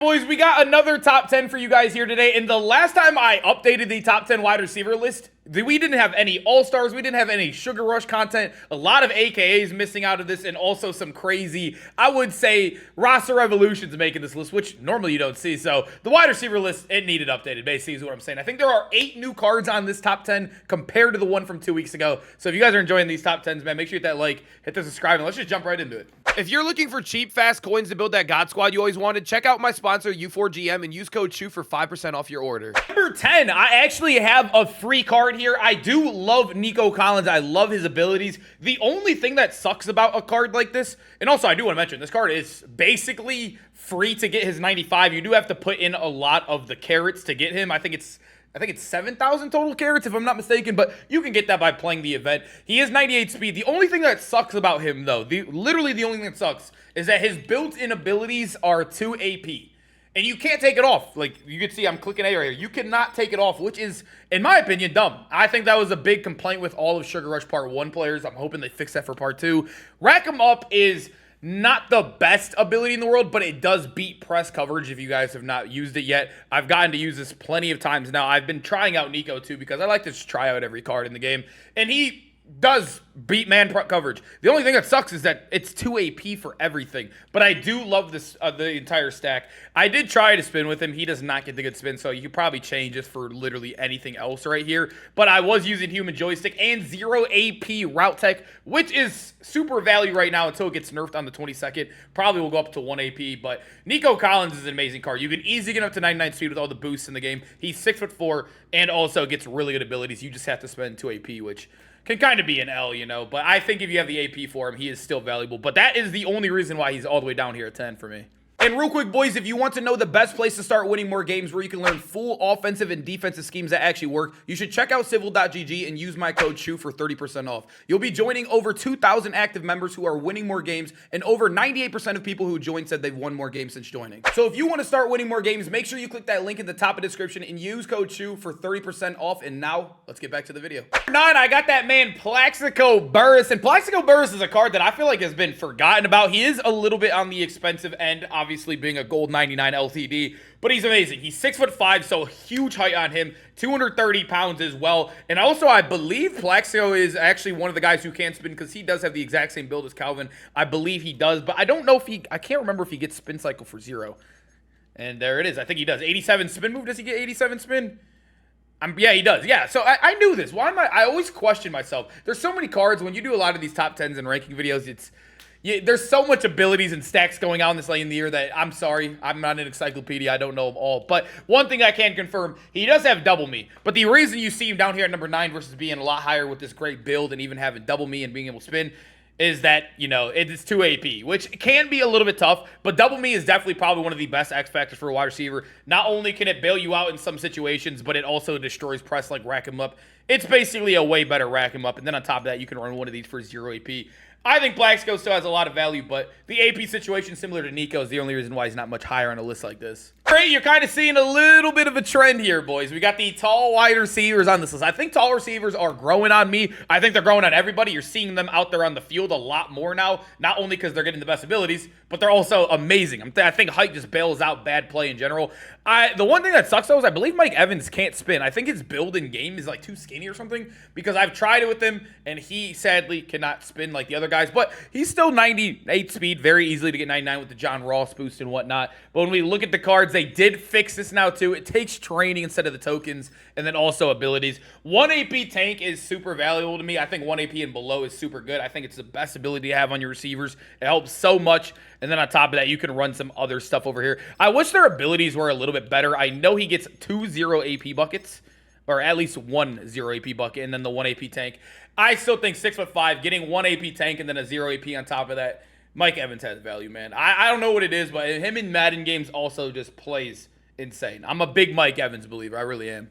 Boys, we got another top 10 for you guys here today. And the last time I updated the top 10 wide receiver list, we didn't have any all-stars. We didn't have any Sugar Rush content. A lot of AKAs missing out of this, and also some crazy, I would say, roster revolutions making this list, which normally you don't see. So the wide receiver list, it needed updated, basically, is what I'm saying. I think there are 8 new cards on this top 10 compared to the one from 2 weeks ago. So if you guys are enjoying these top 10s, man, make sure you hit that like, hit the subscribe, and let's just jump right into it. If you're looking for cheap, fast coins to build that God Squad you always wanted, check out my sponsor, U4GM, and use code CHEW for 5% off your order. Number 10, I actually have a free card here. I do love Nico Collins. I love his abilities. The only thing that sucks about a card like this, and also I do want to mention, this card is basically free to get his 95. You do have to put in a lot of the carrots to get him. I think it's 7,000 total carrots, if I'm not mistaken, but you can get that by playing the event. He is 98 speed. The only thing that sucks about him, though, literally the only thing that sucks, is that his built-in abilities are 2 AP. And you can't take it off. Like, you can see I'm clicking A right here. You cannot take it off, which is, in my opinion, dumb. I think that was a big complaint with all of Sugar Rush Part 1 players. I'm hoping they fix that for Part 2. Rack 'em Up is not the best ability in the world, but it does beat press coverage if you guys have not used it yet. I've gotten to use this plenty of times now. I've been trying out Nico too because I like to just try out every card in the game. And he does beat man coverage. The only thing that sucks is that it's 2 AP for everything. But I do love this the entire stack. I did try to spin with him. He does not get the good spin, so you could probably change this for literally anything else right here. But I was using human joystick and 0 AP route tech, which is super value right now until it gets nerfed on the 22nd. Probably will go up to 1 AP, but Nico Collins is an amazing card. You can easily get up to 99 speed with all the boosts in the game. He's 6'4" and also gets really good abilities. You just have to spend 2 AP, which can kind of be an L, you know, but I think if you have the AP for him, he is still valuable. But that is the only reason why he's all the way down here at 10 for me. And real quick, boys, if you want to know the best place to start winning more games where you can learn full offensive and defensive schemes that actually work, you should check out civil.gg and use my code CHEW for 30% off. You'll be joining over 2,000 active members who are winning more games, and over 98% of people who joined said they've won more games since joining. So if you want to start winning more games, make sure you click that link in the top of the description and use code CHEW for 30% off. And now, let's get back to the video. 9, I got that man Plaxico Burress, and Plaxico Burress is a card that I feel like has been forgotten about. He is a little bit on the expensive end, obviously being a gold 99 LTD, but he's amazing. He's 6'5", so huge height on him, 230 pounds as well. And also, I believe Plaxico is actually one of the guys who can spin because he does have the exact same build as Calvin. I believe he does, but I don't know if I can't remember if he gets spin cycle for 0. And there it is. I think he does. 87 spin move. Does he get 87 spin? Yeah, he does. Yeah, so I knew this. Why am I always question myself. There's so many cards. When you do a lot of these top 10s and ranking videos, there's so much abilities and stacks going on this late in the year that I'm sorry, I'm not an encyclopedia. I don't know them all. But one thing I can confirm, he does have double me. But the reason you see him down here at number 9 versus being a lot higher with this great build and even having double me and being able to spin is that, you know, it's 2 AP, which can be a little bit tough, but double me is definitely probably one of the best X factors for a wide receiver. Not only can it bail you out in some situations, but it also destroys press like rack him up. It's basically a way better rack him up, and then on top of that, you can run one of these for 0 AP. I think Plaxico still has a lot of value, but the AP situation, similar to Nico, is the only reason why he's not much higher on a list like this. Great, you're kind of seeing a little bit of a trend here, boys. We got the tall wide receivers on this list. I think tall receivers are growing on me. I think they're growing on everybody. You're seeing them out there on the field a lot more now, not only because they're getting the best abilities, but they're also amazing. I think height just bails out bad play in general. The one thing that sucks, though, is I believe Mike Evans can't spin. I think his build in game is like too skinny or something, because I've tried it with him, and he sadly cannot spin like the other guys, but he's still 98 speed, very easily to get 99 with the John Ross boost and whatnot. But when we look at the cards, they did fix this now too. It takes training instead of the tokens, and then also abilities. 1 AP tank is super valuable to me. I think 1 AP and below is super good. I think it's the best ability to have on your receivers. It helps so much. And then on top of that, you can run some other stuff over here. I wish their abilities were a little bit better. I know he gets 2 0 AP buckets, or at least 1 0 AP bucket, and then the 1 AP tank. I still think 6'5", getting 1 AP tank and then a 0 AP on top of that, Mike Evans has value, man. I don't know what it is, but him in Madden games also just plays insane. I'm a big Mike Evans believer. I really am.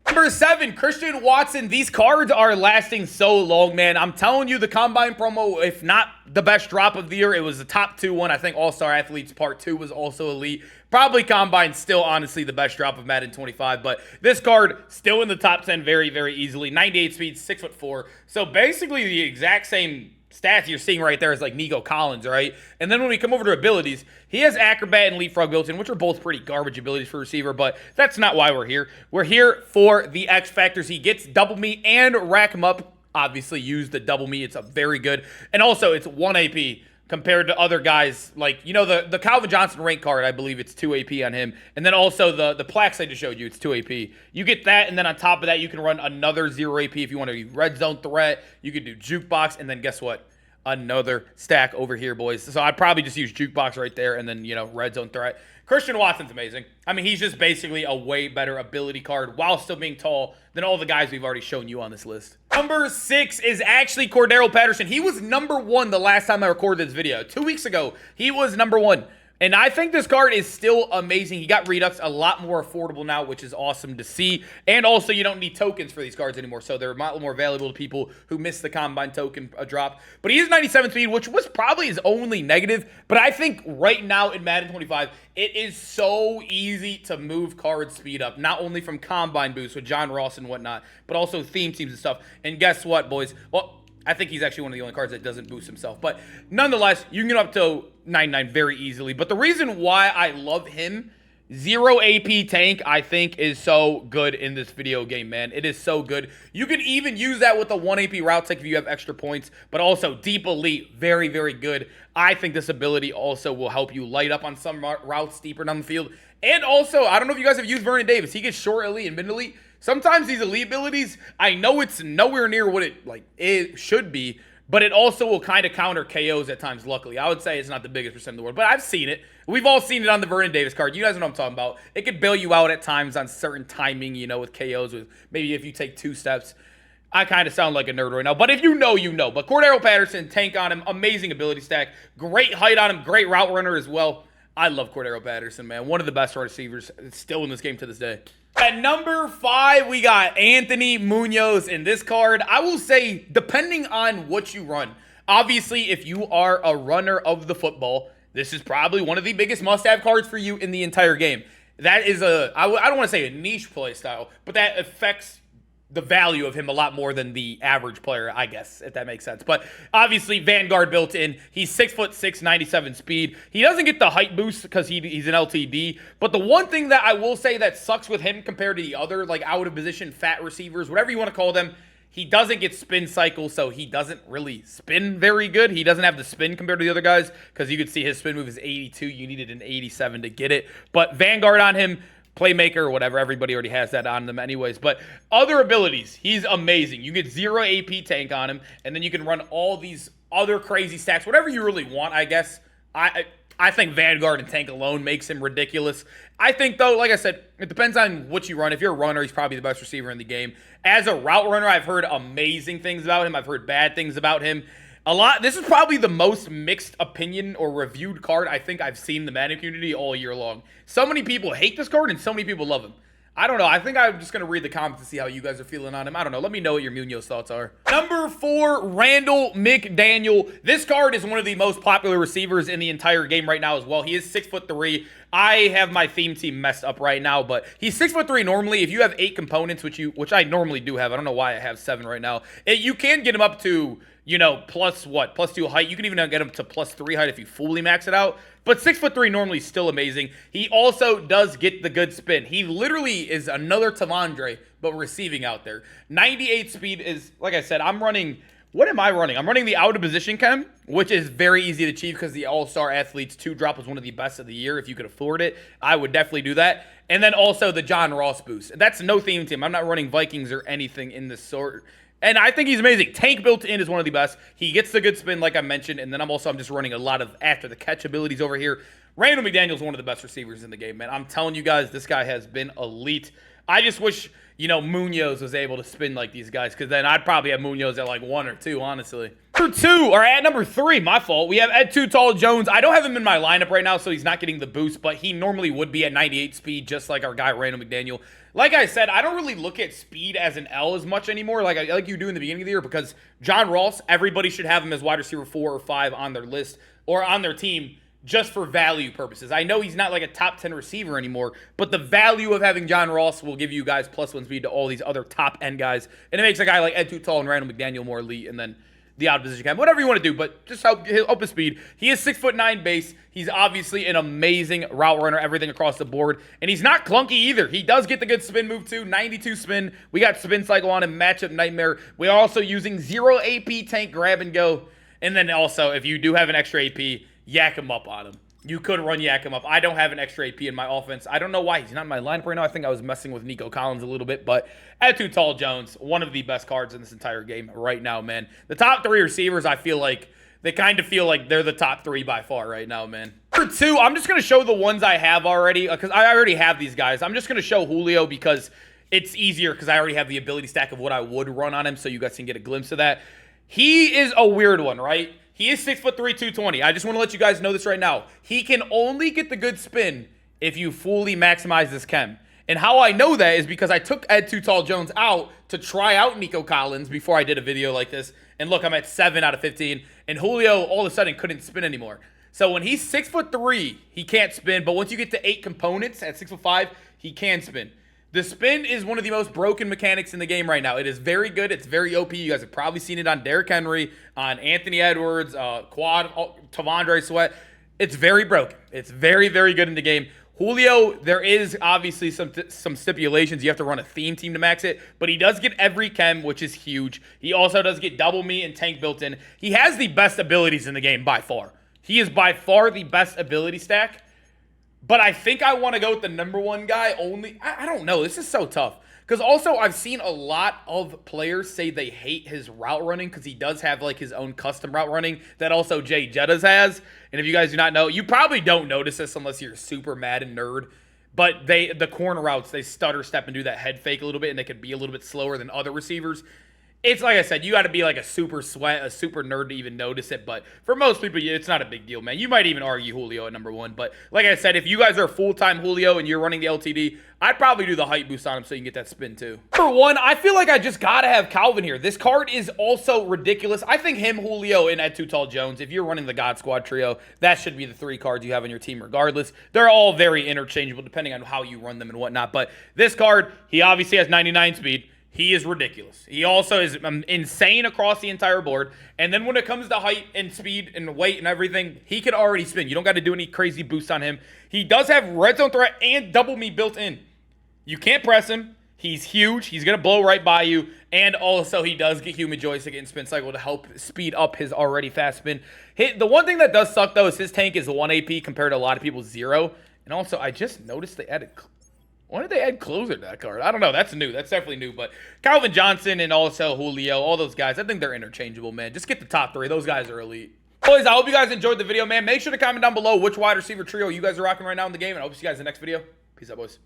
Number 7, Christian Watson. These cards are lasting so long, man. I'm telling you, the Combine promo, if not the best drop of the year, it was the top 2 one. I think All-Star Athletes Part 2 was also elite. Probably Combine still, honestly, the best drop of Madden 25. But this card, still in the top 10 very, very easily. 98 speed, 6'4". So basically the exact same stats you're seeing right there is like Nico Collins, right? And then when we come over to abilities, he has Acrobat and Leapfrog built in, which are both pretty garbage abilities for a receiver, but that's not why we're here. We're here for the X factors. He gets double me and rack him up. Obviously, use the double me. It's a very good. And also, it's 1 AP compared to other guys. Like, you know, the Calvin Johnson rank card, I believe it's 2 AP on him. And then also the Plax I just showed you, it's 2 AP. You get that, and then on top of that, you can run another 0 AP if you want to be red zone threat. You can do jukebox, and then guess what? Another stack over here, boys. So I'd probably just use jukebox right there, and then, you know, red zone threat. Christian Watson's amazing. I mean, he's just basically a way better ability card while still being tall than all the guys we've already shown you on this list. Number 6 is actually Cordero Patterson. He was number 1 the last time I recorded this video. 2 weeks ago, he was number 1. And I think this card is still amazing. He got Redux a lot more affordable now, which is awesome to see. And also, you don't need tokens for these cards anymore, so they're a lot more valuable to people who missed the Combine token drop. But he is 97 speed, which was probably his only negative. But I think right now in Madden 25, it is so easy to move card speed up, not only from Combine boosts with John Ross and whatnot, but also theme teams and stuff. And guess what, boys? Well, I think he's actually one of the only cards that doesn't boost himself. But nonetheless, you can get up to 99 very easily. But the reason why I love him, 0 AP tank, I think is so good in this video game, man. It is so good. You can even use that with a 1 AP route tech if you have extra points. But also, deep elite, very, very good. I think this ability also will help you light up on some routes deeper down the field. And also, I don't know if you guys have used Vernon Davis. He gets short elite and mid elite. Sometimes these elite abilities, I know it's nowhere near what it should be, but it also will kind of counter KOs at times, luckily. I would say it's not the biggest percent in the world, but I've seen it. We've all seen it on the Vernon Davis card. You guys know what I'm talking about. It could bail you out at times on certain timing, you know, with KOs, with maybe if you take 2 steps. I kind of sound like a nerd right now, but if you know, you know. But Cordero Patterson, tank on him, amazing ability stack, great height on him, great route runner as well. I love Cordero Patterson, man. One of the best receivers still in this game to this day. At number 5, we got Anthony Munoz in this card. I will say, depending on what you run, obviously, if you are a runner of the football, this is probably one of the biggest must-have cards for you in the entire game. That is I don't want to say a niche play style, but that affects the value of him a lot more than the average player, I guess, if that makes sense. But obviously, Vanguard built in. He's 6'6", 97 speed. He doesn't get the height boost because he's an LTD. But the one thing that I will say that sucks with him compared to the other, like out of position fat receivers, whatever you want to call them, he doesn't get spin cycle, so he doesn't really spin very good. He doesn't have the spin compared to the other guys because you could see his spin move is 82. You needed an 87 to get it. But Vanguard on him, Playmaker or whatever, everybody already has that on them anyways. But other abilities, he's amazing. You get 0 AP tank on him, and then you can run all these other crazy stacks, whatever you really want, I guess. I think Vanguard and tank alone makes him ridiculous. I think, though, like I said, it depends on what you run. If you're a runner, he's probably the best receiver in the game. As a route runner, I've heard amazing things about him. I've heard bad things about him. This is probably the most mixed opinion or reviewed card I think I've seen in the Madden community all year long. So many people hate this card and so many people love him. I don't know. I think I'm just going to read the comments to see how you guys are feeling on him. I don't know. Let me know what your Munoz thoughts are. Number 4, Randall McDaniel. This card is one of the most popular receivers in the entire game right now as well. He is 6'3". I have my theme team messed up right now, but he's 6'3" normally. If you have 8 components, which I normally do have, I don't know why I have 7 right now. You can get him up to, you know, plus 2 height. You can even get him to plus 3 height if you fully max it out. But 6'3" normally is still amazing. He also does get the good spin. He literally is another Tavondre, but receiving out there. 98 speed is, like I said, I'm running. What am I running? I'm running the out of position chem, which is very easy to achieve because the All-Star Athletes 2 drop was one of the best of the year. If you could afford it, I would definitely do that. And then also the John Ross boost. That's no theme team. I'm not running Vikings or anything in this sort. And I think he's amazing. Tank built in is one of the best. He gets the good spin, like I mentioned. And then I'm just running a lot of after the catch abilities over here. Randall McDaniel is one of the best receivers in the game, man. I'm telling you guys, this guy has been elite. I just wish, you know, Munoz was able to spin like these guys, because then I'd probably have Munoz at like 1 or 2, honestly. Number 3, my fault. We have Ed Too Tall Jones. I don't have him in my lineup right now, so he's not getting the boost, but he normally would be at 98 speed, just like our guy Randall McDaniel. Like I said, I don't really look at speed as an L as much anymore, like you do in the beginning of the year, because John Ross, everybody should have him as wide receiver 4 or 5 on their list or on their team, just for value purposes. I know he's not like a top 10 receiver anymore, but the value of having John Ross will give you guys +1 speed to all these other top end guys, and it makes a guy like Ed Too Tall and Randall McDaniel more elite. And then the out of position cam, whatever you want to do, but just help his speed. He is 6'9" base. He's obviously an amazing route runner, everything across the board, and he's not clunky either. He does get the good spin move too, 92 spin. We got spin cycle on him, matchup nightmare. We are also using 0 AP tank grab and go, and then also if you do have an extra AP, yak him up on him. You could run yak him up. I don't have an extra AP in my offense. I don't know why he's not in my lineup right now. I think I was messing with Nico Collins a little bit, but at Too Tall Jones, one of the best cards in this entire game right now, man. The top 3 receivers, I feel like they kind of feel like they're the top 3 by far right now, man. For 2, I'm just going to show the ones I have already because I already have these guys. I'm just going to show Julio because it's easier because I already have the ability stack of what I would run on him, so you guys can get a glimpse of that. He is a weird one, right? He is 6'3", 220. I just want to let you guys know this right now. He can only get the good spin if you fully maximize this chem. And how I know that is because I took Ed Too Tall Jones out to try out Nico Collins before I did a video like this. And look, I'm at 7 out of 15. And Julio all of a sudden couldn't spin anymore. So when he's 6'3", he can't spin. But once you get to 8 components at 6'5", he can spin. The spin is one of the most broken mechanics in the game right now. It is very good. It's very OP. You guys have probably seen it on Derrick Henry, on Anthony Edwards, Quad, Tavondre Sweat. It's very broken. It's very, very good in the game. Julio, there is obviously some stipulations. You have to run a theme team to max it, but he does get every chem, which is huge. He also does get double me and tank built in. He has the best abilities in the game by far. He is by far the best ability stack. But I think I want to go with the number 1 guy only. I don't know. This is so tough. Because also I've seen a lot of players say they hate his route running because he does have like his own custom route running that also Jay Jettas has. And if you guys do not know, you probably don't notice this unless you're a super Madden nerd. But the corner routes, they stutter step and do that head fake a little bit, and they could be a little bit slower than other receivers. It's like I said, you got to be like a super sweat, a super nerd to even notice it. But for most people, it's not a big deal, man. You might even argue Julio at number 1. But like I said, if you guys are full-time Julio and you're running the LTD, I'd probably do the height boost on him so you can get that spin too. For 1, I feel like I just got to have Calvin here. This card is also ridiculous. I think him, Julio, and Ed Too Tall Jones, if you're running the God Squad trio, that should be the 3 cards you have on your team regardless. They're all very interchangeable depending on how you run them and whatnot. But this card, he obviously has 99 speed. He is ridiculous. He also is insane across the entire board. And then when it comes to height and speed and weight and everything, he can already spin. You don't got to do any crazy boosts on him. He does have red zone threat and double me built in. You can't press him. He's huge. He's going to blow right by you. And also he does get human joystick and spin cycle to help speed up his already fast spin. The one thing that does suck though is his tank is 1 AP compared to a lot of people's 0. And also I just noticed they added... Why did they add closer to that card? I don't know. That's new. That's definitely new. But Calvin Johnson and also Julio, all those guys, I think they're interchangeable, man. Just get the top 3. Those guys are elite. Boys, I hope you guys enjoyed the video, man. Make sure to comment down below which wide receiver trio you guys are rocking right now in the game. And I hope to see you guys in the next video. Peace out, boys.